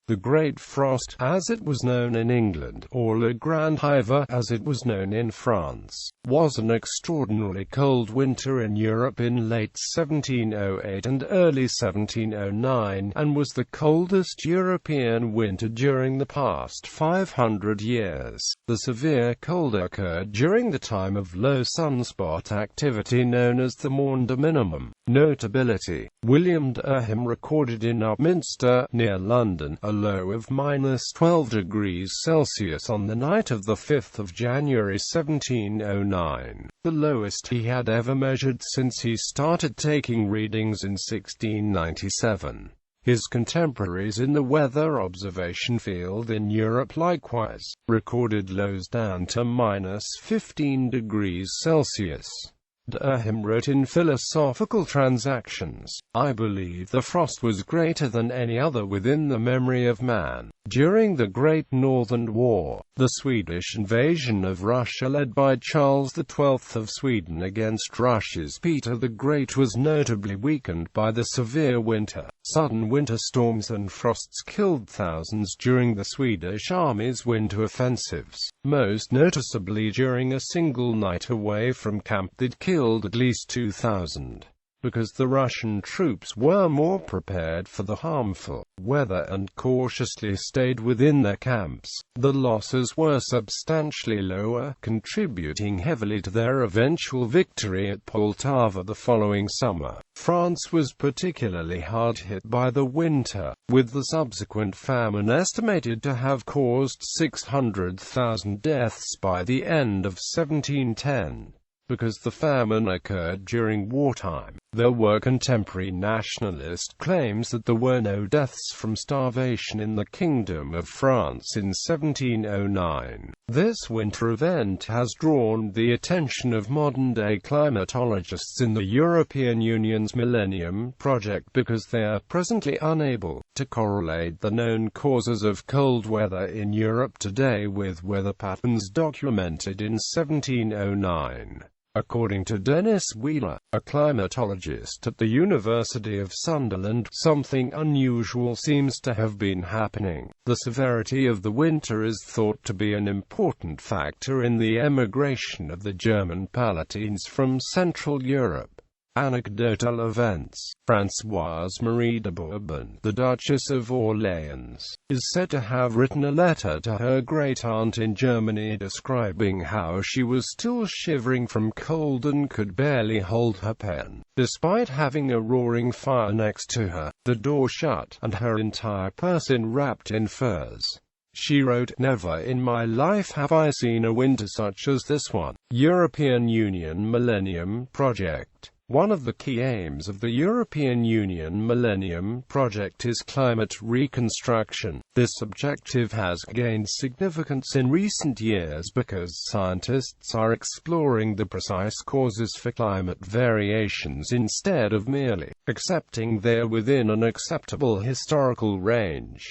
The Great Frost, as it was known in England, or Le Grand Hiver, as it was known in France, was an extraordinarily cold winter in Europe in late 1708 and early 1709, and was the coldest European winter during the past 500 years. The severe cold occurred during the time of low sunspot activity known as the Maunder Minimum. Notability: William recorded in Upminster, near London, a low of -12°C on the night of the 5th of January 1709, the lowest he had ever measured since he started taking readings in 1697. His contemporaries in the weather observation field in Europe likewise recorded lows down to -15°C. Durham wrote in Philosophical Transactions, "I believe the frost was greater than any other within the memory of man." During the Great Northern War, the Swedish invasion of Russia led by Charles XII of Sweden against Russia's Peter the Great was notably weakened by the severe winter. Sudden winter storms and frosts killed thousands during the Swedish army's winter offensives, most noticeably during a single night away from camp that killed at least 2,000. Because the Russian troops were more prepared for the harmful weather and cautiously stayed within their camps, the losses were substantially lower, contributing heavily to their eventual victory at Poltava the following summer. France was particularly hard hit by the winter, with the subsequent famine estimated to have caused 600,000 deaths by the end of 1710. Because the famine occurred during wartime, there were contemporary nationalist claims that there were no deaths from starvation in the Kingdom of France in 1709. This winter event has drawn the attention of modern-day climatologists in the European Union's Millennium Project because they are presently unable to correlate the known causes of cold weather in Europe today with weather patterns documented in 1709. According to Dennis Wheeler, a climatologist at the University of Sunderland, something unusual seems to have been happening. The severity of the winter is thought to be an important factor in the emigration of the German Palatines from Central Europe. Anecdotal events: Françoise Marie de Bourbon, the Duchess of Orléans, is said to have written a letter to her great-aunt in Germany describing how she was still shivering from cold and could barely hold her pen, despite having a roaring fire next to her, the door shut, and her entire person wrapped in furs. She wrote, "Never in my life have I seen a winter such as this one." European Union Millennium Project. One of the key aims of the European Union Millennium Project is climate reconstruction. This objective has gained significance in recent years because scientists are exploring the precise causes for climate variations instead of merely accepting they are within an acceptable historical range.